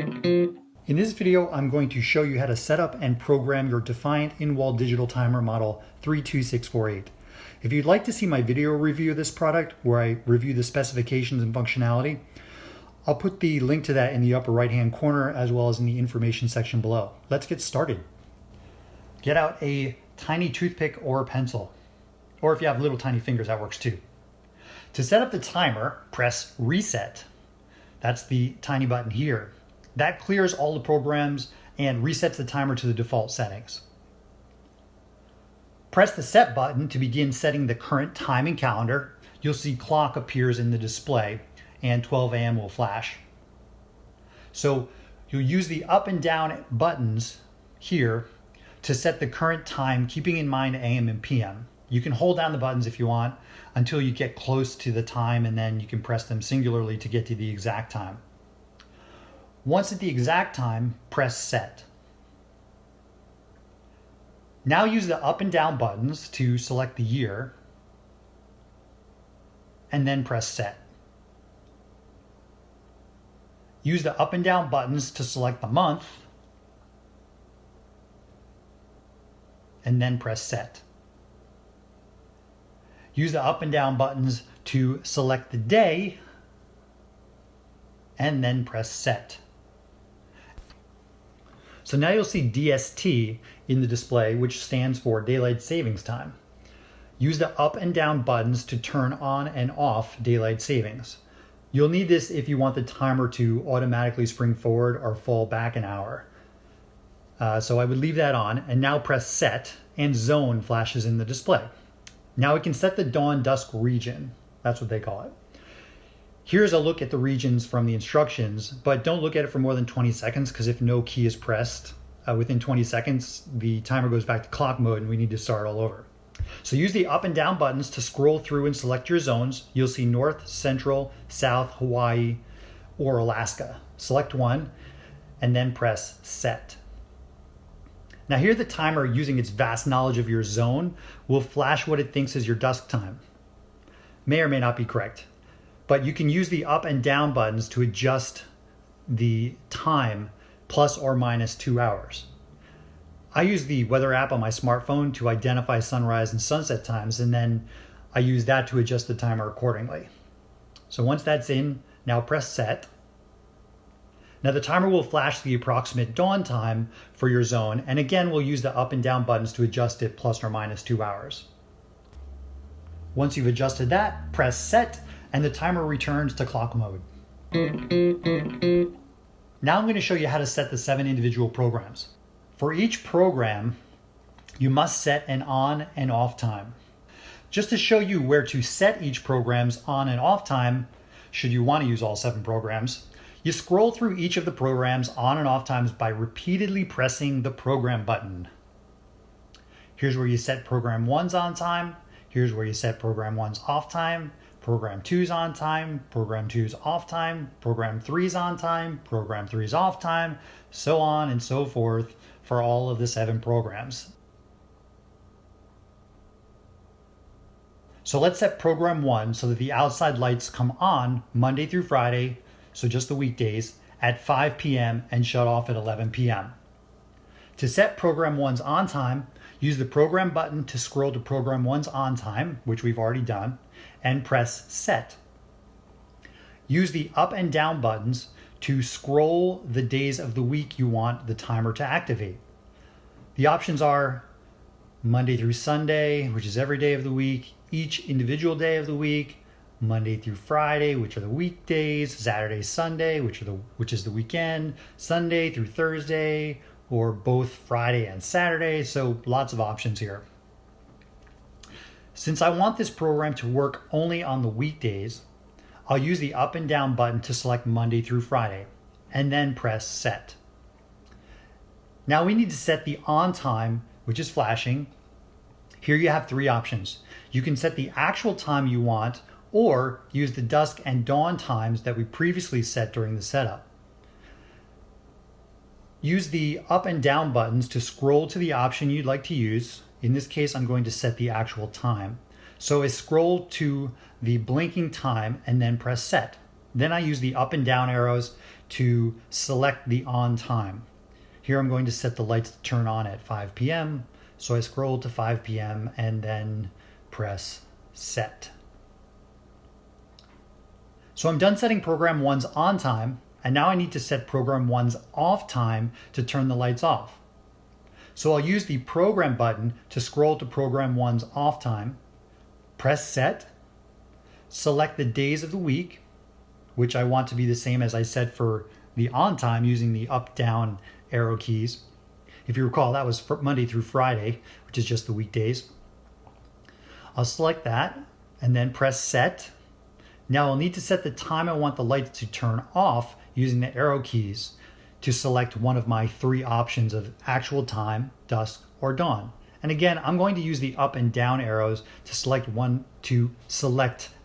In this video, I'm going to show you how to set up and program your Defiant in-wall digital timer model 32648. If you'd like to see my video review of this product, where I review the specifications and functionality, I'll put the link to that in the upper right-hand corner as well as in the information section below. Let's get started. Get out a tiny toothpick or pencil, or if you have little tiny fingers, that works too. To set up the timer, press Reset. That's the tiny button here. That clears all the programs and resets the timer to the default settings. Press the Set button to begin setting the current time and calendar. You'll see clock appears in the display and 12 a.m. will flash. So you'll use the up and down buttons here to set the current time, keeping in mind AM and PM. You can hold down the buttons if you want until you get close to the time, and then you can press them singularly to get to the exact time. Once at the exact time, press Set. Now use the up and down buttons to select the year, and then press Set. Use the up and down buttons to select the month, and then press Set. Use the up and down buttons to select the day, and then press Set. So now you'll see DST in the display, which stands for Daylight Savings Time. Use the up and down buttons to turn on and off daylight savings. You'll need this if you want the timer to automatically spring forward or fall back an hour. So I would leave that on, and now press Set, and Zone flashes in the display. Now we can set the Dawn Dusk region. That's what they call it. Here's a look at the regions from the instructions, but don't look at it for more than 20 seconds because if no key is pressed within 20 seconds, the timer goes back to clock mode and we need to start all over. So use the up and down buttons to scroll through and select your zones. You'll see North, Central, South, Hawaii, or Alaska. Select one and then press Set. Now here the timer, using its vast knowledge of your zone, will flash what it thinks is your dusk time. May or may not be correct, but you can use the up and down buttons to adjust the time plus or minus 2 hours. I use the weather app on my smartphone to identify sunrise and sunset times, and then I use that to adjust the timer accordingly. So once that's in, now press Set. Now the timer will flash the approximate dawn time for your zone, and again we'll use the up and down buttons to adjust it plus or minus 2 hours. Once you've adjusted that, press Set, and the timer returns to clock mode. Now I'm going to show you how to set the 7 individual programs. For each program, you must set an on and off time. Just to show you where to set each program's on and off time, should you want to use all 7 programs, you scroll through each of the program's on and off times by repeatedly pressing the program button. Here's where you set program 1's on time. Here's where you set program 1's off time, program 2's on time, program 2's off time, program 3's on time, program 3's off time, so on and so forth for all of the 7 programs. So let's set program 1 so that the outside lights come on Monday through Friday, so just the weekdays, at 5 p.m. and shut off at 11 p.m. To set program 1's on time, use the program button to scroll to program 1's on time, which we've already done, and press Set. Use the up and down buttons to scroll the days of the week you want the timer to activate. The options are Monday through Sunday, which is every day of the week, each individual day of the week, Monday through Friday, which are the weekdays, Saturday, Sunday, which is the weekend, Sunday through Thursday, or both Friday and Saturday, so lots of options here. Since I want this program to work only on the weekdays, I'll use the up and down button to select Monday through Friday, and then press Set. Now we need to set the on time, which is flashing. Here you have 3 options. You can set the actual time you want, or use the dusk and dawn times that we previously set during the setup. Use the up and down buttons to scroll to the option you'd like to use. In this case, I'm going to set the actual time. So I scroll to the blinking time and then press Set. Then I use the up and down arrows to select the on time. Here I'm going to set the lights to turn on at 5 p.m. So I scroll to 5 p.m. and then press set. So I'm done setting program 1's on time, and now I need to set program 1's off time to turn the lights off. So I'll use the program button to scroll to program 1's off time, press set, select the days of the week, which I want to be the same as I set for the on time using the up down arrow keys. If you recall, that was for Monday through Friday, which is just the weekdays. I'll select that and then press set. Now I'll need to set the time I want the lights to turn off using the arrow keys to select one of my 3 options of actual time, dusk, or dawn. And again, I'm going to use the up and down arrows to select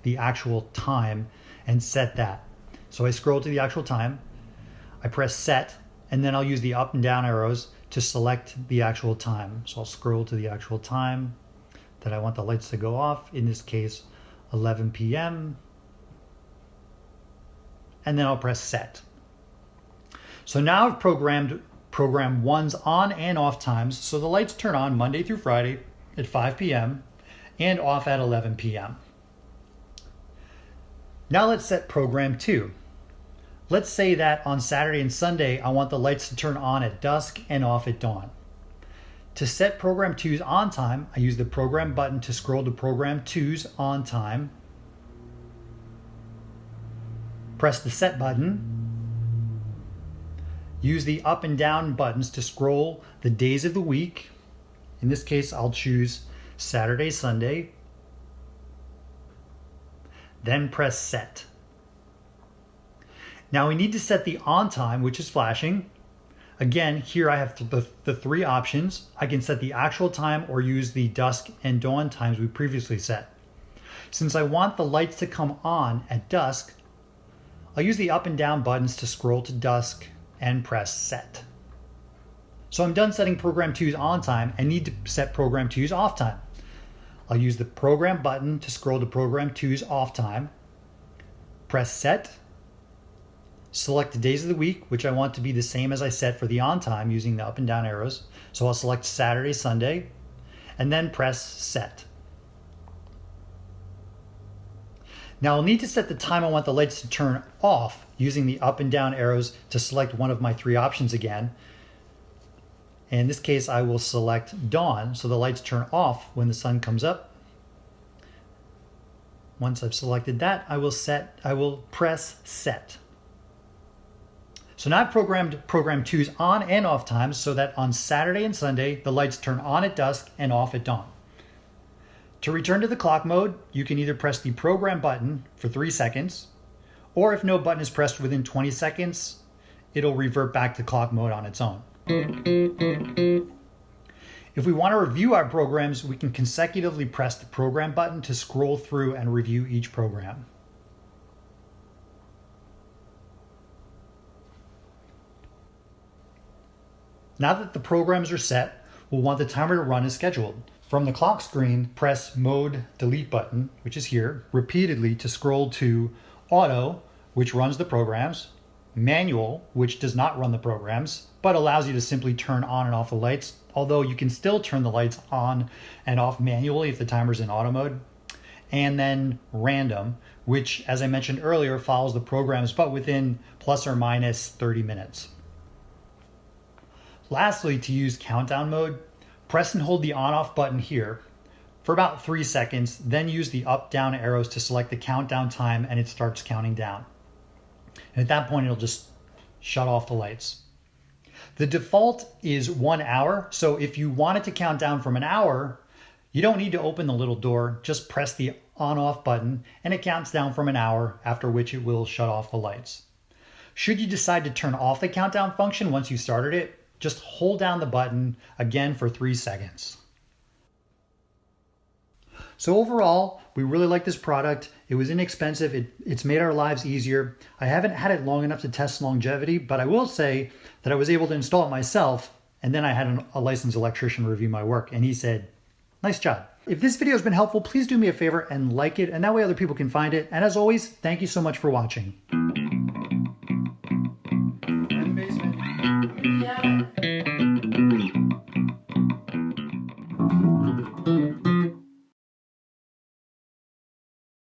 the actual time and set that. So I scroll to the actual time, I press set, and then I'll use the up and down arrows to select the actual time. So I'll scroll to the actual time that I want the lights to go off, in this case 11 p.m. and then I'll press set. So now I've programmed program 1's on and off times, so the lights turn on Monday through Friday at 5 p.m. and off at 11 p.m. Now let's set program 2. Let's say that on Saturday and Sunday I want the lights to turn on at dusk and off at dawn. To set program 2's on time, I use the program button to scroll to program 2's on time, press the set button, use the up and down buttons to scroll the days of the week. In this case, I'll choose Saturday, Sunday, then press set. Now we need to set the on time, which is flashing. Again, here I have the 3 options. I can set the actual time or use the dusk and dawn times we previously set. Since I want the lights to come on at dusk, I'll use the up and down buttons to scroll to dusk and press set. So I'm done setting program 2's on time and need to set program 2's off time. I'll use the program button to scroll to program 2's off time, press set, select the days of the week, which I want to be the same as I set for the on time using the up and down arrows. So I'll select Saturday, Sunday, and then press set. Now I'll need to set the time I want the lights to turn off using the up and down arrows to select one of my 3 options again. In this case, I will select dawn, so the lights turn off when the sun comes up. Once I've selected that, I will press set. So now I've programmed program 2's on and off times so that on Saturday and Sunday, the lights turn on at dusk and off at dawn. To return to the clock mode, you can either press the program button for 3 seconds, or if no button is pressed within 20 seconds, it'll revert back to clock mode on its own. If we want to review our programs, we can consecutively press the program button to scroll through and review each program. Now that the programs are set, we'll want the timer to run as scheduled. From the clock screen, press Mode Delete button, which is here, repeatedly to scroll to Auto, which runs the programs, Manual, which does not run the programs, but allows you to simply turn on and off the lights, although you can still turn the lights on and off manually if the timer's in auto mode, and then Random, which, as I mentioned earlier, follows the programs, but within plus or minus 30 minutes. Lastly, to use countdown mode, press and hold the on-off button here for about 3 seconds, then use the up-down arrows to select the countdown time and it starts counting down. And at that point, it'll just shut off the lights. The default is 1 hour, so if you want it to count down from an hour, you don't need to open the little door, just press the on-off button and it counts down from an hour, after which it will shut off the lights. Should you decide to turn off the countdown function once you started it, just hold down the button again for 3 seconds. So overall, we really like this product. It was inexpensive. It's made our lives easier. I haven't had it long enough to test longevity, but I will say that I was able to install it myself, and then I had a licensed electrician review my work, and he said, "Nice job." If this video has been helpful, please do me a favor and like it, and that way other people can find it. And as always, thank you so much for watching. Yeah.